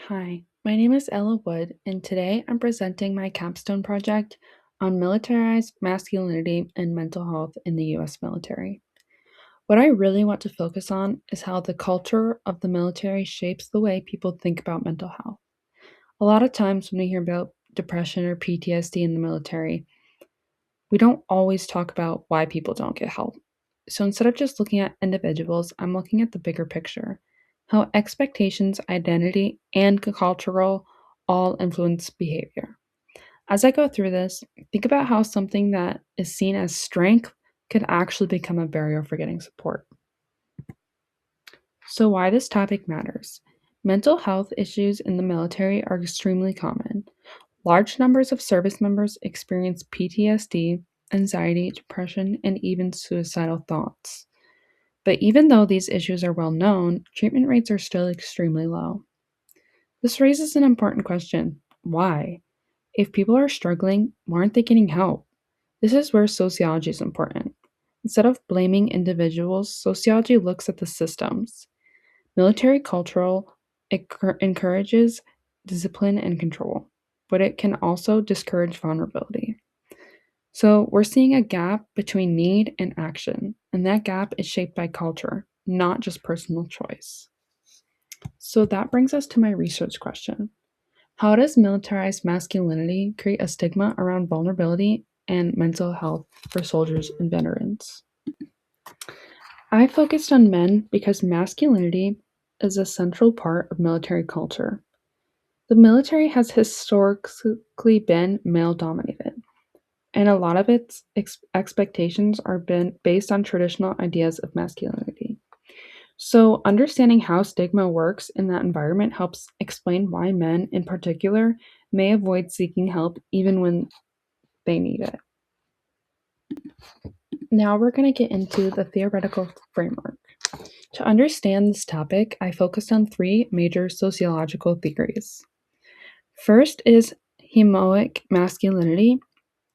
Hi, my name is Ella Wood, and today I'm presenting my capstone project on militarized masculinity and mental health in the US military. What I really want to focus on is how the culture of the military shapes the way people think about mental health. A lot of times when we hear about depression or PTSD in the military, we don't always talk about why people don't get help. So instead of just looking at individuals, I'm looking at the bigger picture, how expectations, identity, and cultural all influence behavior. As I go through this, think about how something that is seen as strength could actually become a barrier for getting support. So, why this topic matters. Mental health issues in the military are extremely common. Large numbers of service members experience PTSD, anxiety, depression, and even suicidal thoughts. But even though these issues are well known, treatment rates are still extremely low. This raises an important question: why? If people are struggling, why aren't they getting help? This is where sociology is important. Instead of blaming individuals, sociology looks at the systems. Military cultural encourages discipline and control, but it can also discourage vulnerability. So we're seeing a gap between need and action, and that gap is shaped by culture, not just personal choice. So that brings us to my research question. How does militarized masculinity create a stigma around vulnerability and mental health for soldiers and veterans? I focused on men because masculinity is a central part of military culture. The military has historically been male dominated, and a lot of its expectations are been based on traditional ideas of masculinity. So, understanding how stigma works in that environment helps explain why men, in particular, may avoid seeking help even when they need it. Now, we're going to get into the theoretical framework. To understand this topic, I focused on three major sociological theories. First is heroic masculinity,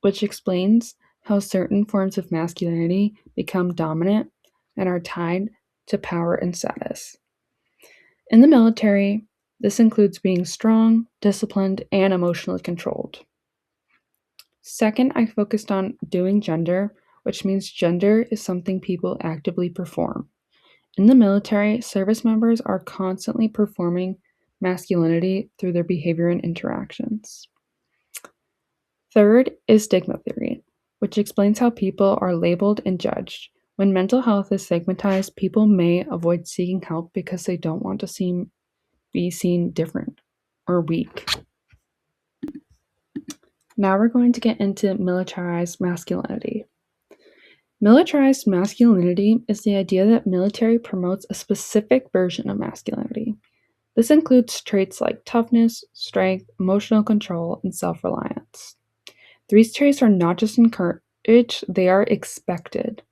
which explains how certain forms of masculinity become dominant and are tied to power and status. In the military, this includes being strong, disciplined, and emotionally controlled. Second, I focused on doing gender, which means gender is something people actively perform. In the military, service members are constantly performing masculinity through their behavior and interactions. Third is stigma theory, which explains how people are labeled and judged. When mental health is stigmatized, people may avoid seeking help because they don't want to be seen different or weak. Now we're going to get into militarized masculinity. Militarized masculinity is the idea that military promotes a specific version of masculinity. This includes traits like toughness, strength, emotional control, and self reliance. These traits are not just encouraged, they are expected.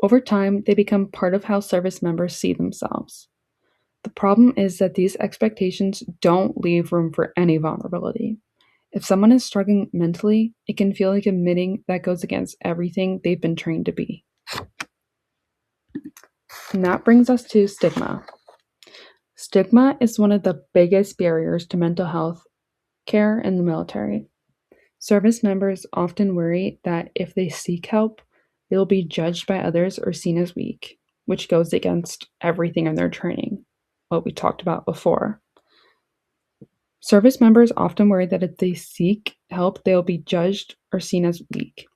Over time, they become part of how service members see themselves. The problem is that these expectations don't leave room for any vulnerability. If someone is struggling mentally, it can feel like admitting that goes against everything they've been trained to be. And that brings us to stigma. Stigma is one of the biggest barriers to mental health care in the military. Service members often worry that if they seek help, they will be judged by others or seen as weak, which goes against everything in their training, what we talked about before. Service members often worry that if they seek help, they will be judged or seen as weak.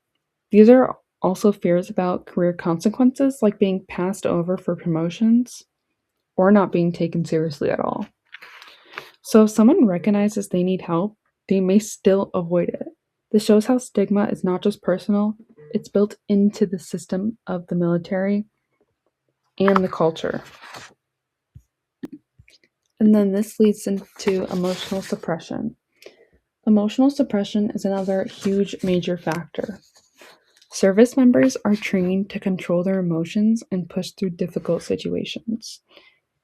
These are also fears about career consequences, like being passed over for promotions or not being taken seriously at all. So if someone recognizes they need help, they may still avoid it. This shows how stigma is not just personal, it's built into the system of the military and the culture. And then this leads into emotional suppression. Emotional suppression is another huge major factor. Service members are trained to control their emotions and push through difficult situations.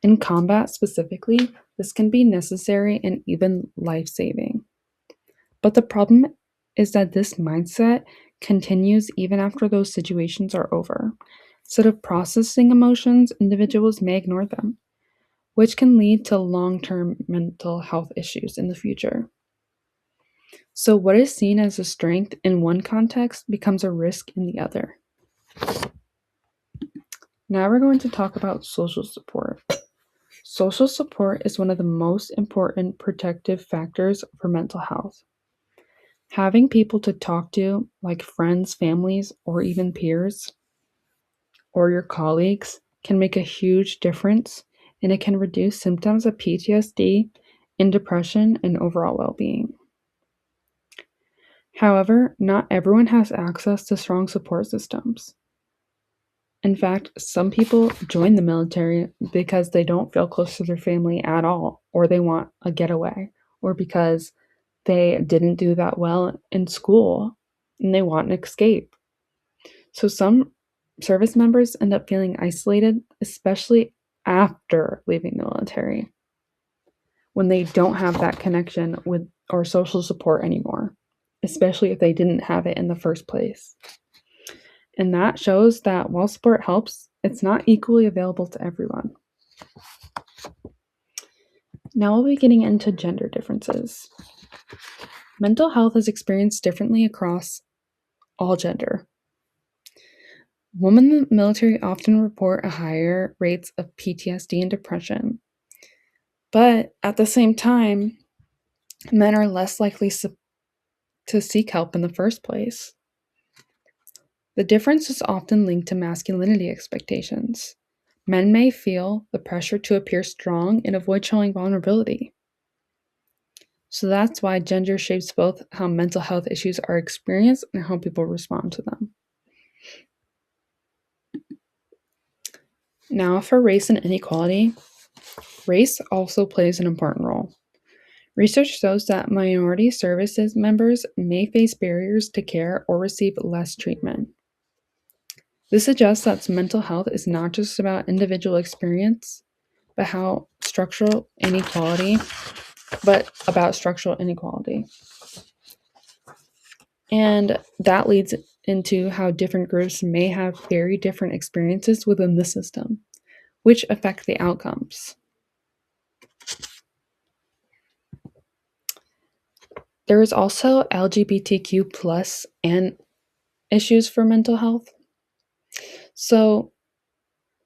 In combat specifically, this can be necessary and even life-saving. But the problem is that this mindset continues even after those situations are over. Instead of processing emotions, individuals may ignore them. which can lead to long-term mental health issues in the future. So, what is seen as a strength in one context becomes a risk in the other. Now, we're going to talk about social support. Social support is one of the most important protective factors for mental health. Having people to talk to, like friends, families, or even peers, or your colleagues, can make a huge difference, and it can reduce symptoms of PTSD and depression and overall well being. However, not everyone has access to strong support systems. In fact, some people join the military because they don't feel close to their family at all, or they want a getaway, or because they didn't do that well in school and they want an escape. So some service members end up feeling isolated, especially after leaving the military, when they don't have that connection with or social support anymore, especially if they didn't have it in the first place. And that shows that while support helps, it's not equally available to everyone. Now we'll be getting into gender differences. Mental health is experienced differently across all gender. Women in the military often report a higher rates of PTSD and depression, but at the same time, men are less likely to seek help in the first place. The difference is often linked to masculinity expectations. Men may feel the pressure to appear strong and avoid showing vulnerability. So that's why gender shapes both how mental health issues are experienced and how people respond to them. Now, for race and inequality, race also plays an important role. Research shows that minority services members may face barriers to care or receive less treatment. This suggests that mental health is not just about individual experience, but about structural inequality. And that leads into how different groups may have very different experiences within the system, which affect the outcomes. There is also LGBTQ plus and issues for mental health. So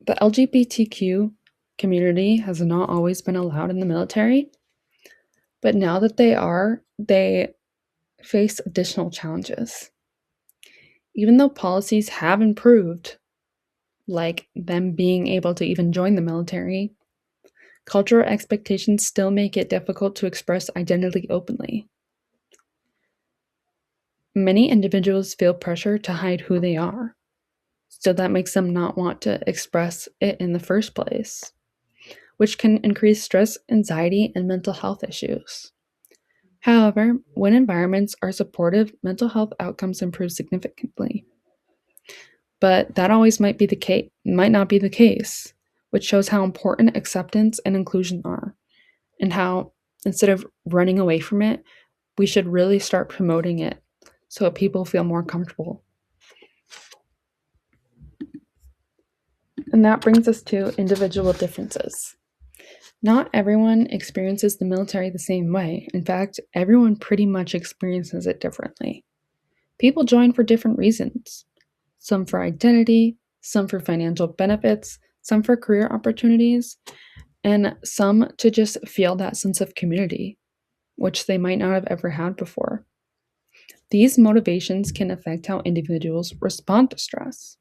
the LGBTQ community has not always been allowed in the military, but now that they face additional challenges. Even though policies have improved, like them being able to even join the military, cultural expectations still make it difficult to express identity openly. Many individuals feel pressure to hide who they are, so that makes them not want to express it in the first place, which can increase stress, anxiety, and mental health issues. However, when environments are supportive, mental health outcomes improve significantly. But that always might not be the case, which shows how important acceptance and inclusion are, and how instead of running away from it, we should really start promoting it so that people feel more comfortable. And that brings us to individual differences. Not everyone experiences the military the same way. In fact, everyone pretty much experiences it differently. People join for different reasons. Some for identity, some for financial benefits, some for career opportunities, and some to just feel that sense of community, which they might not have ever had before. These motivations can affect how individuals respond to stress.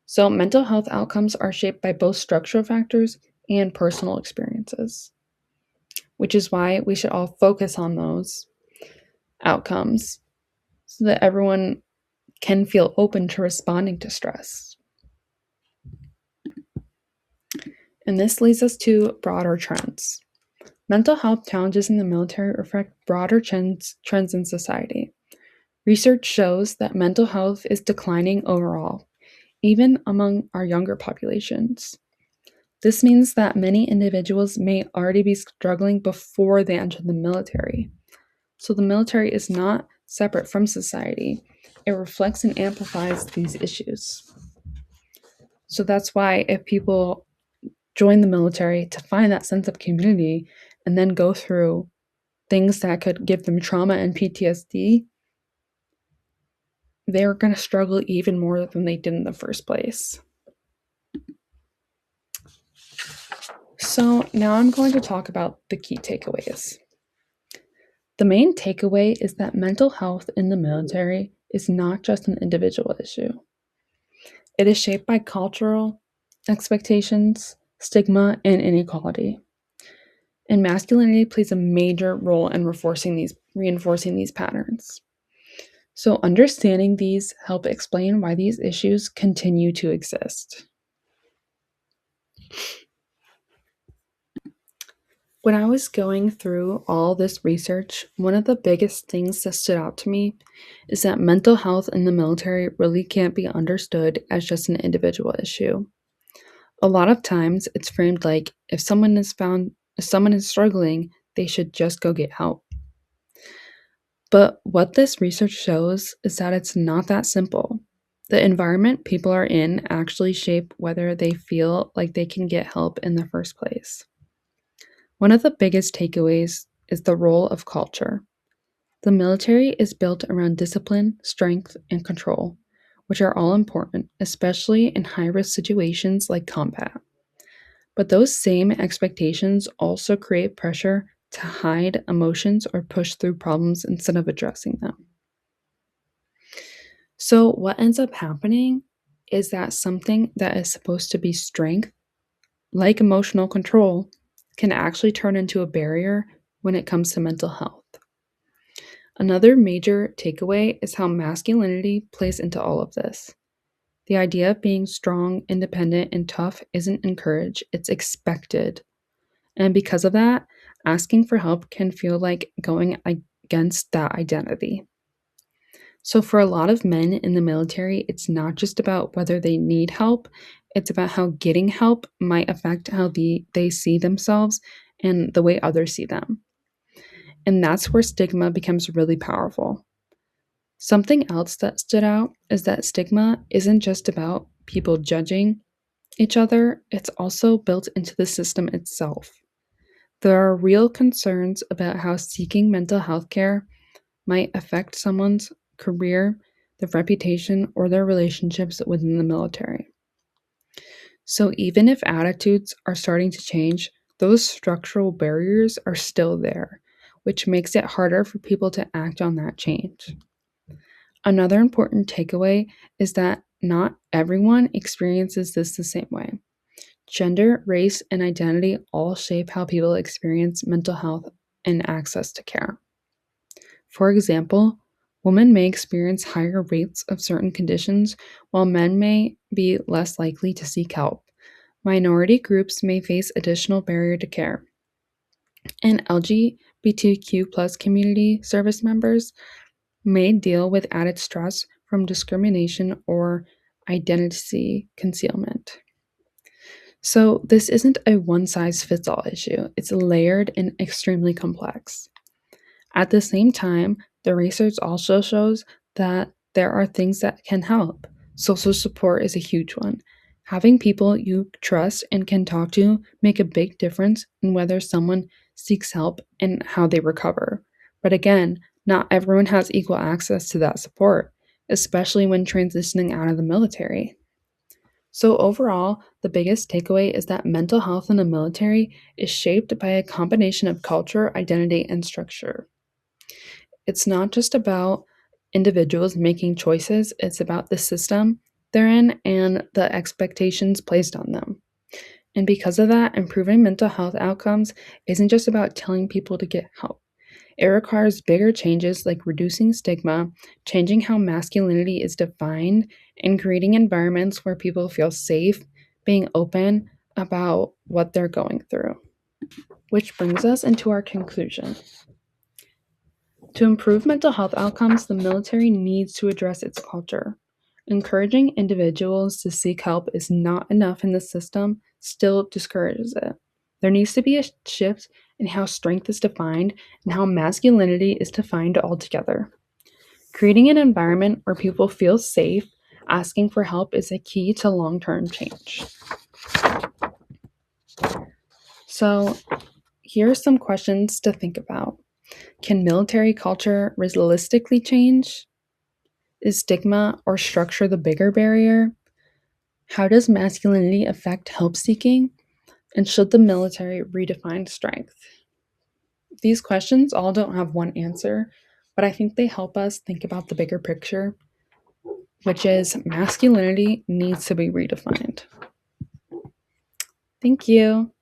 So, mental health outcomes are shaped by both structural factors and personal experiences, which is why we should all focus on those outcomes so that everyone can feel open to responding to stress. And this leads us to broader trends. Mental health challenges in the military reflect broader trends in society. Research shows that mental health is declining overall, even among our younger populations. This means that many individuals may already be struggling before they enter the military. So the military is not separate from society. It reflects and amplifies these issues. So that's why if people join the military to find that sense of community and then go through things that could give them trauma and PTSD, they're going to struggle even more than they did in the first place. So now I'm going to talk about the key takeaways. The main takeaway is that mental health in the military is not just an individual issue. It is shaped by cultural expectations, stigma, and inequality. And masculinity plays a major role in reinforcing these patterns. So understanding these help explain why these issues continue to exist. When I was going through all this research, one of the biggest things that stood out to me is that mental health in the military really can't be understood as just an individual issue. A lot of times it's framed like if someone is struggling, they should just go get help. But what this research shows is that it's not that simple. The environment people are in actually shape whether they feel like they can get help in the first place. One of the biggest takeaways is the role of culture. The military is built around discipline, strength, and control, which are all important, especially in high risk situations like combat. But those same expectations also create pressure to hide emotions or push through problems instead of addressing them. So, what ends up happening is that something that is supposed to be strength, like emotional control, can actually turn into a barrier when it comes to mental health. Another major takeaway is how masculinity plays into all of this. The idea of being strong, independent, and tough isn't encouraged, it's expected. And because of that, asking for help can feel like going against that identity. So, for a lot of men in the military, it's not just about whether they need help, it's about how getting help might affect how they see themselves and the way others see them. And that's where stigma becomes really powerful. Something else that stood out is that stigma isn't just about people judging each other, it's also built into the system itself. There are real concerns about how seeking mental health care might affect someone's career, their reputation, or their relationships within the military. So, even if attitudes are starting to change, those structural barriers are still there, which makes it harder for people to act on that change. Another important takeaway is that not everyone experiences this the same way. Gender, race, and identity all shape how people experience mental health and access to care. For example, women may experience higher rates of certain conditions, while men may be less likely to seek help. Minority groups may face additional barrier to care. And LGBTQ plus community service members may deal with added stress from discrimination or identity concealment. So, this isn't a one size fits all issue, it's layered and extremely complex. At the same time, the research also shows that there are things that can help. Social support is a huge one. Having people you trust and can talk to make a big difference in whether someone seeks help and how they recover. But again, not everyone has equal access to that support, especially when transitioning out of the military. So, overall, the biggest takeaway is that mental health in the military is shaped by a combination of culture, identity, and structure. It's not just about individuals making choices, it's about the system they're in and the expectations placed on them. And because of that, improving mental health outcomes isn't just about telling people to get help. It requires bigger changes like reducing stigma, changing how masculinity is defined, and creating environments where people feel safe, being open about what they're going through. Which brings us into our conclusion. To improve mental health outcomes, the military needs to address its culture. Encouraging individuals to seek help is not enough in the system, still discourages it. There needs to be a shift in how strength is defined and how masculinity is defined altogether. Creating an environment where people feel safe asking for help is a key to long term change. So, here are some questions to think about. Can military culture realistically change? Is stigma or structure the bigger barrier? How does masculinity affect help seeking? And should the military redefine strength? These questions all don't have one answer, but I think they help us think about the bigger picture, which is masculinity needs to be redefined. Thank you.